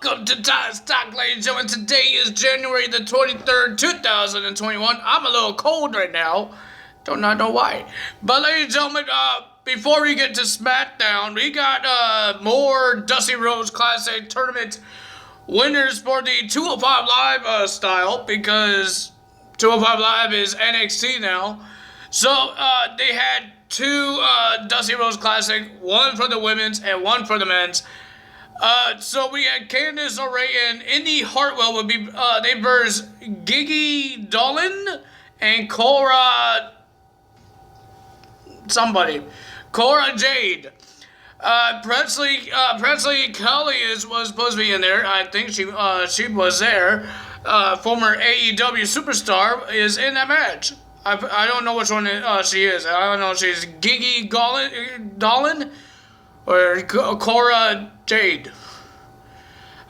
Welcome to Tide Stock, ladies and gentlemen. Today is January the 23rd, 2021. I'm a little cold right now. Do not know why. But ladies and gentlemen, before we get to SmackDown, we got more Dusty Rhodes Classic Tournament winners for the 205 Live style, because 205 Live is NXT now. So they had two Dusty Rhodes Classic, one for the women's and one for the men's. So we had Candice LeRae and Indy Hartwell would be, they versus Gigi Dolan and Cora Jade. Presley Kelly was supposed to be in there. I think she was there. Former AEW superstar is in that match. I don't know which one she is. I don't know if she's Gigi Dolan or Cora Jade.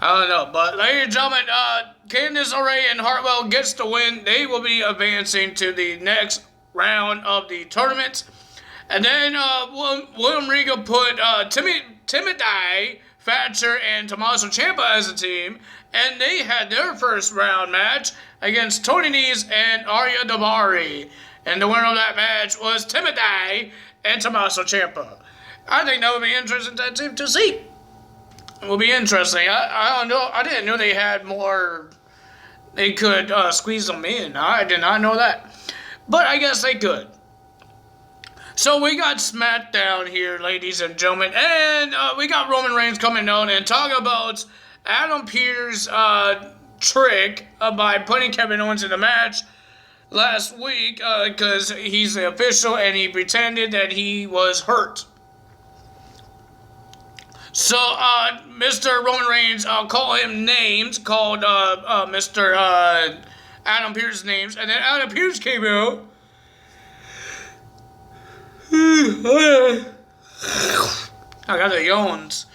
I don't know. But ladies and gentlemen, Candice LeRae and Hartwell gets the win. They will be advancing to the next round of the tournament. And then William Regal put Timothy Thatcher and Tommaso Ciampa as a team, and they had their first round match against Tony Nese and Arya Daivari. And the winner of that match was Timothy and Tommaso Ciampa. I think that would be interesting to see. It will be interesting. I don't know. I didn't know they had more. They could squeeze them in. I did not know that. But I guess they could. So we got SmackDown here, ladies and gentlemen. And we got Roman Reigns coming out and talking about Adam Pearce's trick by putting Kevin Owens in the match last week because he's the official and he pretended that he was hurt. So, Mr. Roman Reigns, I'll call him names, called Mr. Adam Pearce's names, and then Adam Pearce came out. I got the yawns.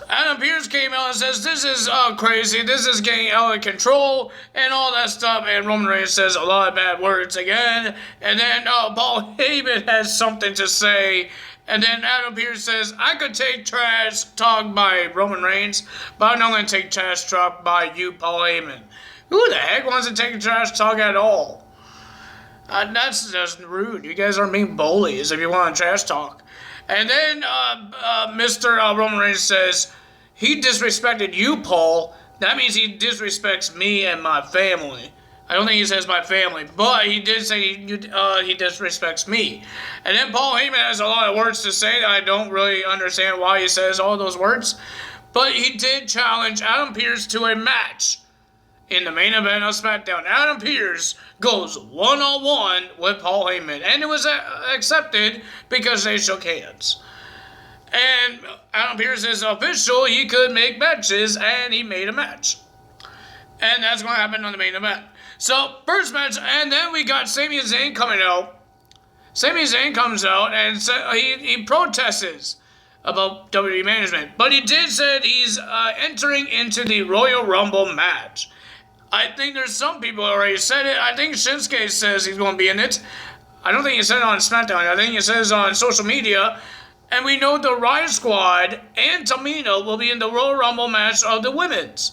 Adam Pearce came out and says, this is crazy, this is getting out of control, and all that stuff, and Roman Reigns says a lot of bad words again, and then Paul Heyman has something to say, and then Adam Pearce says, I could take trash talk by Roman Reigns, but I'm not going to take trash talk by you, Paul Heyman. Who the heck wants to take trash talk at all? That's just rude. You guys are being bullies if you want to trash talk. And then Mr. Roman Reigns says, he disrespected you, Paul. That means he disrespects me and my family. I don't think he says my family, but he did say he disrespects me. And then Paul Heyman has a lot of words to say. I don't really understand why he says all those words. But he did challenge Adam Pearce to a match in the main event of SmackDown. Adam Pearce goes one-on-one with Paul Heyman. And it was accepted because they shook hands. And Adam Pearce is official. He could make matches, and he made a match. And that's going to happen on the main event. So, first match, and then we got Sami Zayn coming out. Sami Zayn comes out, and he protests about WWE management. But he did say he's entering into the Royal Rumble match. I think there's some people already said it. I think Shinsuke says he's going to be in it. I don't think he said it on SmackDown. I think he says it on social media. And we know the Riot Squad and Tamina will be in the Royal Rumble match of the women's.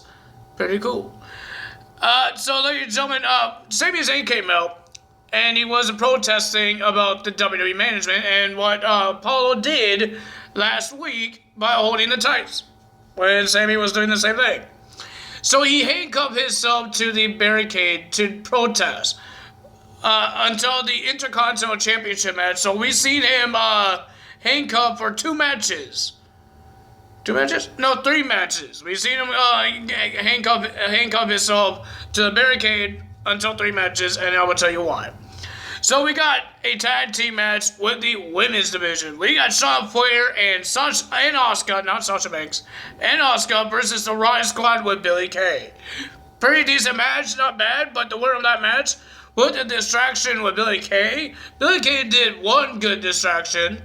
Pretty cool. So, ladies and gentlemen, Sami Zayn came out, and he was protesting about the WWE management and what Apollo did last week by holding the tights when Sami was doing the same thing. So he handcuffed himself to the barricade to protest until the Intercontinental Championship match. So we've seen him handcuffed for 2 matches. 2 matches? No, 3 matches. We've seen him handcuff himself to the barricade until 3 matches, and I will tell you why. So we got a tag team match with the women's division. We got Charlotte Flair and Asuka, not Sasha Banks, and Asuka versus the Riot Squad with Billie Kay. Pretty decent match, not bad, but the winner of that match with the distraction with Billie Kay. Billie Kay did one good distraction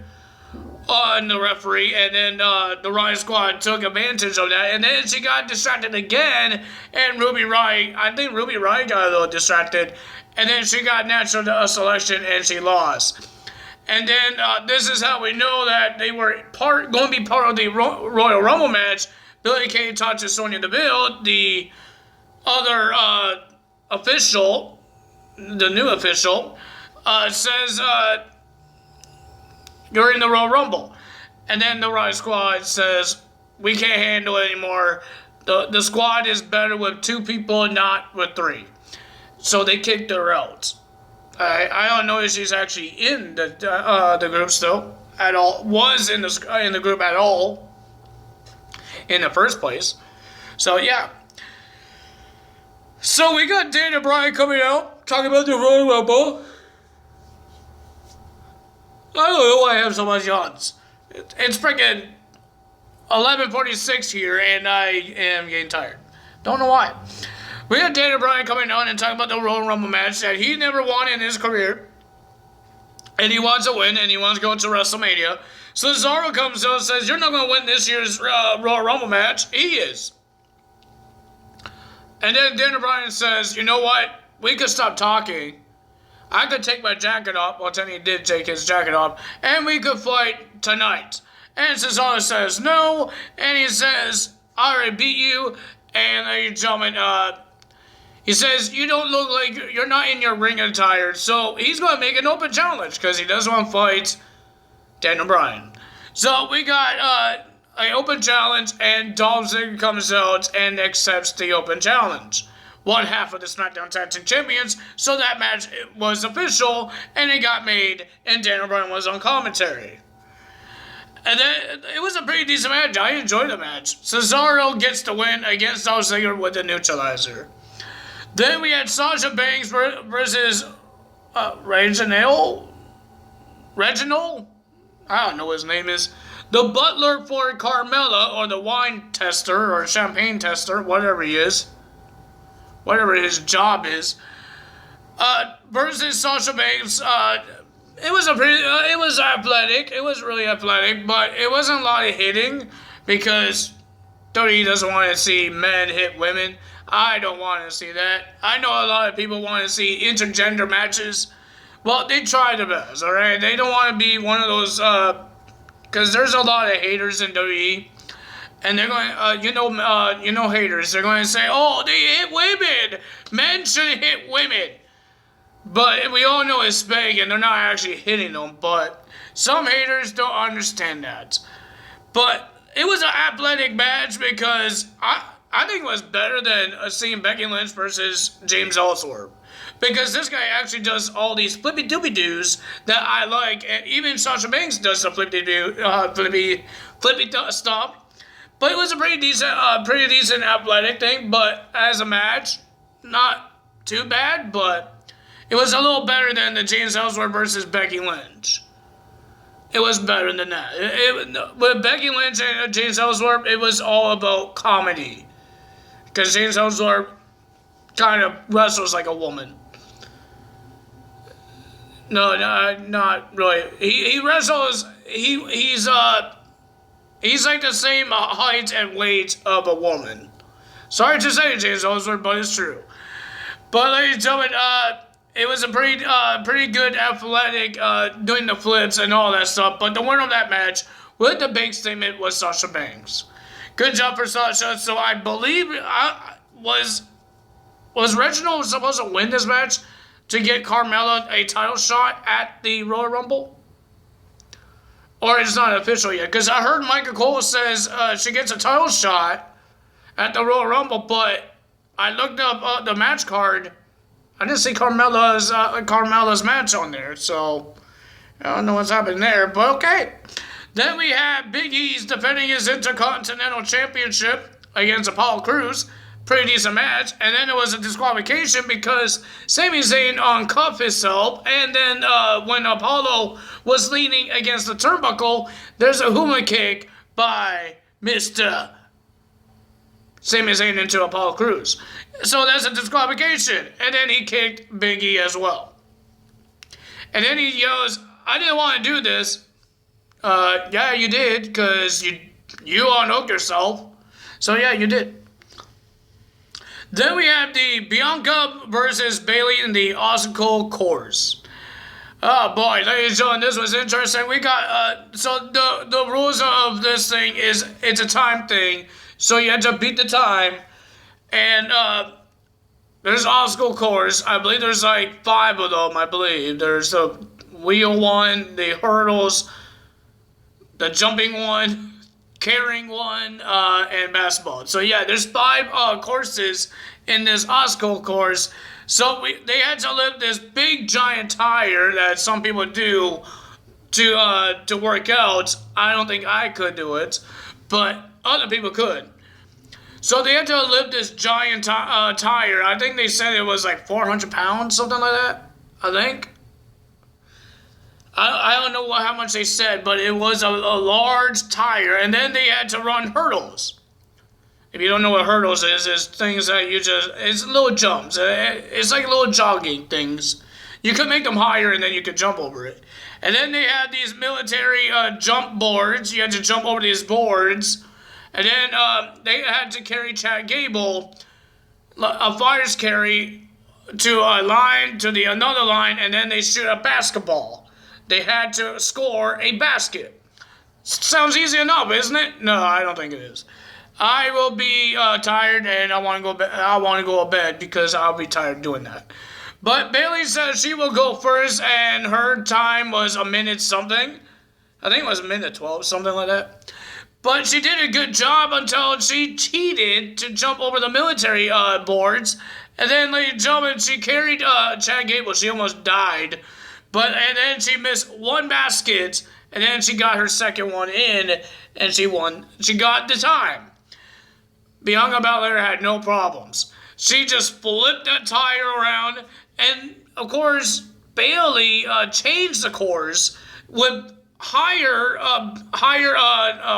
on the referee, and then the Riot Squad took advantage of that, and then she got distracted again, and Ruby Riott, I think Ruby Riott got a little distracted, and then she got natural selection, and she lost. And then this is how we know that they were going to be part of the Royal Rumble match, Billy Kay touches Sonya Deville, the other official, the new official, says you're in the Royal Rumble. And then the Riot Squad says, we can't handle it anymore. The squad is better with 2 people, not with 3. So they kicked her out. I don't know if she's actually in the group still at all. Was in the group at all in the first place. So yeah. So we got Daniel Bryan coming out talking about the Royal Rumble. I don't know why I have so much yawns. It's freaking 11:46 here, and I am getting tired. Don't know why. We got Daniel Bryan coming on and talking about the Royal Rumble match that he never won in his career. And he wants to win, and he wants to go to WrestleMania. So Cesaro comes out and says, you're not going to win this year's Royal Rumble match. He is. And then Daniel Bryan says, you know what? We could stop talking. I could take my jacket off. Well, then he did take his jacket off. And we could fight tonight. And Cesaro says no. And he says, I already beat you. And ladies and gentlemen, he says, you don't look like you're not in your ring attire. So he's going to make an open challenge because he doesn't want to fight Daniel Bryan. So we got an open challenge, and Dolph Ziggler comes out and accepts the open challenge. One half of the SmackDown Tag Team Champions. So that match was official, and it got made, and Daniel Bryan was on commentary. And then it was a pretty decent match. I enjoyed the match. Cesaro gets the win against Dolph Ziggler with the neutralizer. Then we had Sasha Banks versus Reginald? I don't know what his name is. The butler for Carmella, or the wine tester, or champagne tester, whatever he is. Whatever his job is. Versus Sasha Banks. It was it was athletic. It was really athletic, but it wasn't a lot of hitting because WWE doesn't want to see men hit women. I don't want to see that. I know a lot of people want to see intergender matches. Well, they try their best, alright? They don't want to be one of those, because there's a lot of haters in WWE. And they're going, you know haters. They're going to say, oh, they hit women. Men shouldn't hit women. But we all know it's fake, and they're not actually hitting them. But some haters don't understand that. But it was an athletic match because I think it was better than seeing Becky Lynch versus James Ellsworth. Because this guy actually does all these flippy-doobie-doos that I like. And even Sasha Banks does some flippy stuff. But it was a pretty decent athletic thing. But as a match, not too bad. But it was a little better than the James Ellsworth versus Becky Lynch. It was better than that. With Becky Lynch and James Ellsworth, it was all about comedy. Because James Ellsworth kind of wrestles like a woman. No, not really. He wrestles. He's like the same height and weight of a woman. Sorry to say, James Ellsworth, but it's true. But ladies and gentlemen, it was a pretty good athletic, doing the flips and all that stuff. But the winner of that match with the big statement was Sasha Banks. Good job for Sasha. So I believe was Reginald supposed to win this match to get Carmella a title shot at the Royal Rumble? Or it's not official yet? Because I heard Michael Cole says she gets a title shot at the Royal Rumble, but I looked up the match card. I didn't see Carmella's match on there, so I don't know what's happening there, but okay. Then we have Big E's defending his Intercontinental Championship against Apollo Crews. Pretty decent match. And then there was a disqualification because Sami Zayn uncuffed himself. And then when Apollo was leaning against the turnbuckle, there's a Huma kick by Mr. Sami Zayn into Apollo Crews. So that's a disqualification. And then he kicked Big E as well. And then he yells, I didn't want to do this. Yeah, you did, because you unhooked yourself. So yeah, you did. Then we have the Bianca versus Bayley in the Obstacle Course. Oh boy, ladies and gentlemen, this was interesting. We got, so the rules of this thing is, it's a time thing. So you had to beat the time. And there's obstacle course. I believe there's like 5 of them, I believe. There's the wheel one, the hurdles, the jumping one, carrying one, and basketball. So yeah, there's 5 courses in this obstacle course. So they had to lift this big giant tire that some people do to work out. I don't think I could do it, but other people could. So they had to lift this giant tire. I think they said it was like 400 pounds, something like that. I think. I don't know how much they said, but it was a large tire. And then they had to run hurdles. If you don't know what hurdles is, it's things that it's little jumps. It's like little jogging things. You could make them higher and then you could jump over it. And then they had these military jump boards. You had to jump over these boards. And then they had to carry Chad Gable, a fire's carry, to a line, to another line, and then they shoot a basketball. They had to score a basket. Sounds easy enough, isn't it? No, I don't think it is. I will be tired, and I want to go. I want to go to bed because I'll be tired doing that. But Bailey says she will go first, and her time was a minute something. I think it was a minute 12, something like that. But she did a good job until she cheated to jump over the military boards. And then, ladies and gentlemen, she carried Chad Gable. She almost died. And then she missed 1 basket. And then she got her second one in. And she won. She got the time. Bianca Belair had no problems. She just flipped that tire around. And, of course, Bailey changed the course with higher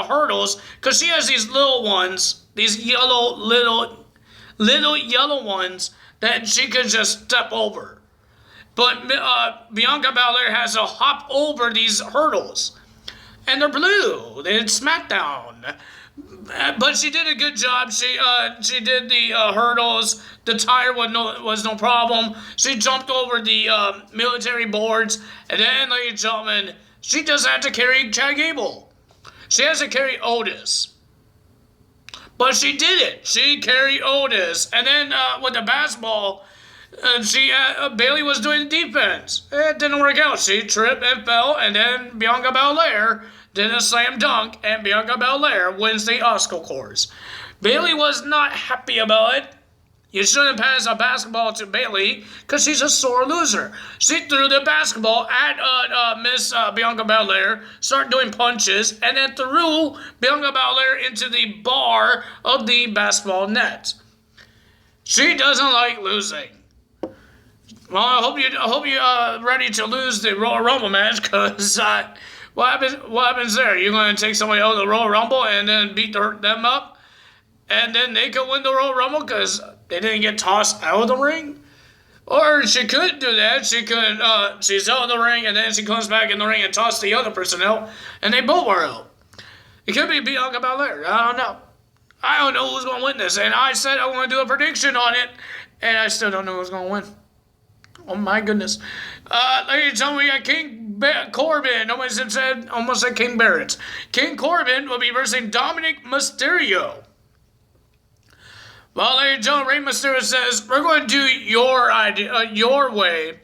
hurdles, because she has these little ones, these little yellow ones that she could just step over. But Bianca Belair has to hop over these hurdles, and they're blue. It's SmackDown. But she did a good job. She did the hurdles. The tire was no problem. She jumped over the military boards, and then, ladies and gentlemen, she just had to carry Chad Gable. She has to carry Otis. But she did it. She carried Otis. And then with the basketball, Bailey was doing the defense. It didn't work out. She tripped and fell. And then Bianca Belair did a slam dunk. And Bianca Belair wins the obstacle course. Bailey was not happy about it. You shouldn't pass a basketball to Bailey because she's a sore loser. She threw the basketball at Miss Bianca Belair, started doing punches, and then threw Bianca Belair into the bar of the basketball net. She doesn't like losing. Well, I hope you're ready to lose the Royal Rumble match, because what happens there? You're going to take somebody out of the Royal Rumble and then beat them up? And then they could win the Royal Rumble because they didn't get tossed out of the ring? Or she could do that. She could, she's out of the ring, and then she comes back in the ring and tosses the other person out, and they both are out. It could be Bianca Belair. I don't know. I don't know who's going to win this. And I said I want to do a prediction on it, and I still don't know who's going to win. Oh, my goodness. Ladies and gentlemen, we got King Corbin. Almost said King Barrett. King Corbin will be versing Dominic Mysterio. Well, ladies and gentlemen, Rey Mysterio says, we're going to do your idea, your way,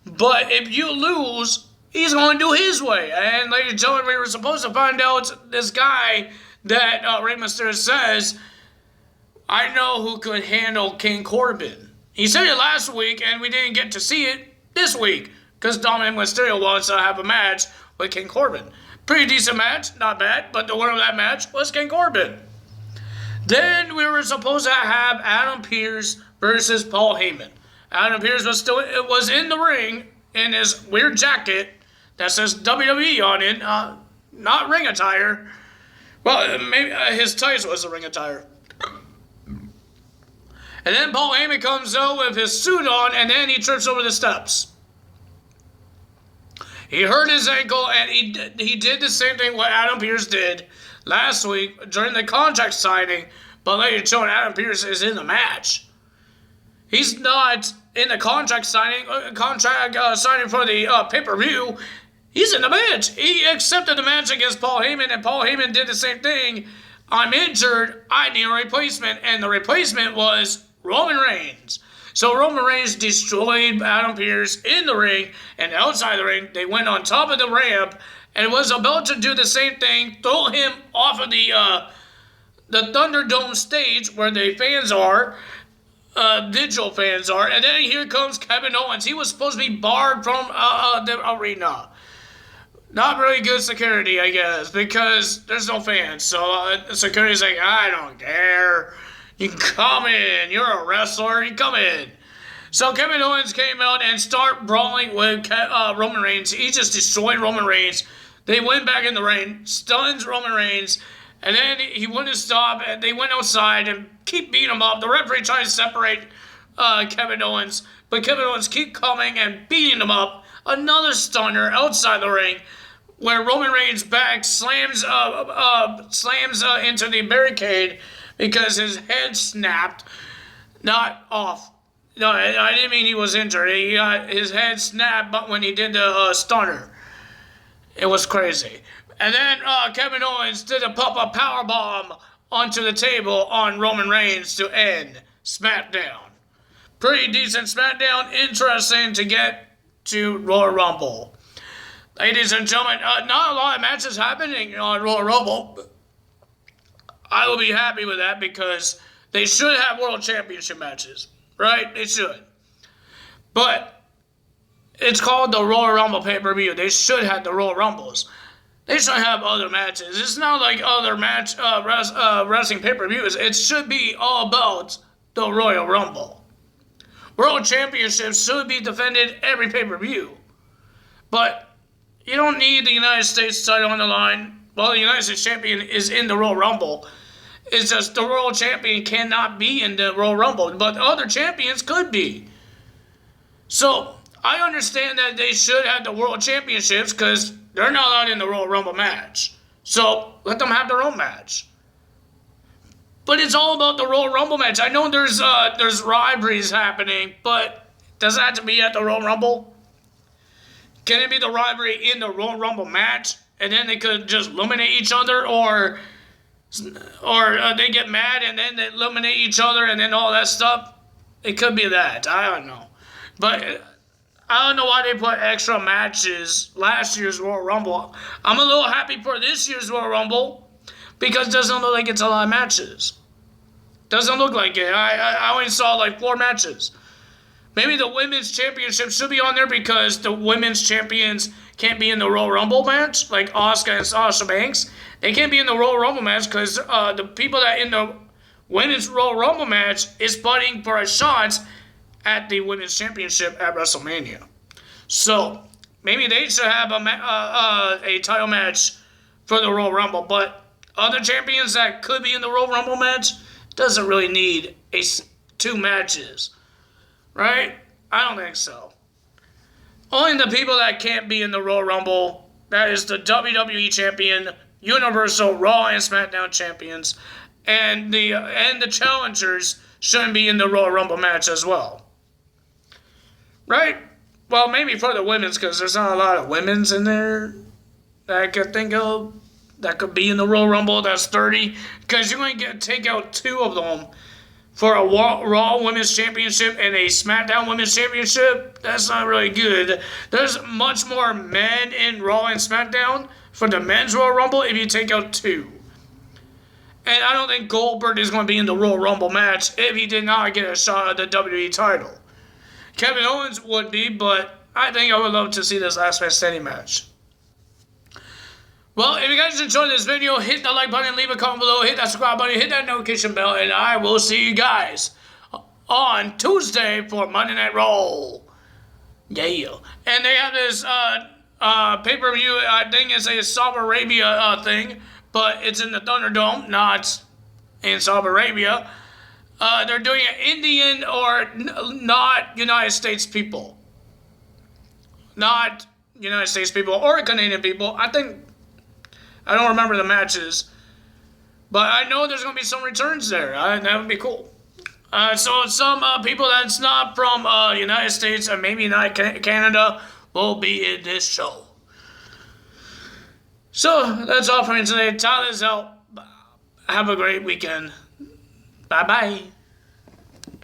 but if you lose, he's going to do his way. And ladies and gentlemen, we were supposed to find out this guy that Rey Mysterio says, I know who could handle King Corbin. He said it last week, and we didn't get to see it this week, because Dominic Mysterio wants to have a match with King Corbin. Pretty decent match, not bad, but the winner of that match was King Corbin. Then we were supposed to have Adam Pearce versus Paul Heyman. Adam Pearce was in the ring in his weird jacket that says WWE on it, not ring attire. Well, maybe his tights was the ring attire. And then Paul Heyman comes out with his suit on, and then he trips over the steps. He hurt his ankle, and he did the same thing what Adam Pearce did last week during the contract signing, but ladies and gentlemen, Adam Pearce is in the match. He's not in the contract signing for the pay-per-view. He's in the match. He accepted the match against Paul Heyman, and Paul Heyman did the same thing I'm injured, I need a replacement, and the replacement was Roman Reigns. So Roman Reigns destroyed Adam Pearce in the ring, and outside the ring, they went on top of the ramp, and was about to do the same thing, throw him off of the Thunderdome stage where the fans are, digital fans are, and then here comes Kevin Owens. He was supposed to be barred from the arena. Not really good security, I guess, because there's no fans. So security's like, I don't care. You can come in. You're a wrestler. You come in. So Kevin Owens came out and started brawling with Roman Reigns. He just destroyed Roman Reigns. They went back in the ring, stuns Roman Reigns, and then he wouldn't stop, and they went outside and keep beating him up. The referee tried to separate Kevin Owens, but Kevin Owens keep coming and beating him up. Another stunner outside the ring, where Roman Reigns' back slams into the barricade because his head snapped. Not off. No, I didn't mean he was injured. He got his head snapped, but when he did the stunner, it was crazy. And then Kevin Owens did a pop-up powerbomb onto the table on Roman Reigns to end SmackDown. Pretty decent SmackDown. Interesting to get to Royal Rumble. Ladies and gentlemen, not a lot of matches happening on Royal Rumble. I will be happy with that because they should have World Championship matches, right? They should. But it's called the Royal Rumble pay-per-view. They should have the Royal Rumbles. They should have other matches. It's not like other wrestling pay-per-views. It should be all about the Royal Rumble. World Championships should be defended every pay-per-view. But you don't need the United States title on the line. Well, the United States champion is in the Royal Rumble. It's just the World Champion cannot be in the Royal Rumble, but other champions could be. So I understand that they should have the World Championships because they're not allowed in the Royal Rumble match. So let them have their own match. But it's all about the Royal Rumble match. I know there's rivalries happening, but does it have to be at the Royal Rumble? Can it be the rivalry in the Royal Rumble match, and then they could just eliminate each other, or they get mad and then they eliminate each other and then all that stuff? It could be that. I don't know. But I don't know why they put extra matches last year's Royal Rumble. I'm a little happy for this year's Royal Rumble because it doesn't look like it's a lot of matches. Doesn't look like it. I only saw like 4 matches. Maybe the Women's Championship should be on there because the Women's Champions can't be in the Royal Rumble match, like Asuka and Sasha Banks. They can't be in the Royal Rumble match because the people that in the Women's Royal Rumble match is fighting for a shot at the Women's Championship at WrestleMania. So maybe they should have a title match for the Royal Rumble, but other champions that could be in the Royal Rumble match doesn't really need 2 matches. Right? I don't think so. Only the people that can't be in the Royal Rumble, that is the WWE Champion, Universal, Raw, and SmackDown Champions, and the challengers shouldn't be in the Royal Rumble match as well. Right? Well, maybe for the women's, because there's not a lot of women's in there that I could think of that could be in the Royal Rumble. That's 30, because you're going to take out 2 of them for a Raw Women's Championship and a SmackDown Women's Championship. That's not really good. There's much more men in Raw and SmackDown for the men's Royal Rumble if you take out 2. And I don't think Goldberg is going to be in the Royal Rumble match if he did not get a shot at the WWE title. Kevin Owens would be, but I think I would love to see this last man standing match. Well, if you guys enjoyed this video, hit the like button, leave a comment below, hit that subscribe button, hit that notification bell, and I will see you guys on Tuesday for Monday Night Raw. Yeah. And they have this pay-per-view, I think it's a Saudi Arabia thing, but it's in the Thunderdome, not in Saudi Arabia. They're doing it Indian or not United States people. Not United States people or Canadian people. I don't remember the matches, but I know there's going to be some returns there. That would be cool. So some people that's not from United States and maybe not Canada will be in this show. So that's all for me today. Tyler's out. Have a great weekend. Bye bye.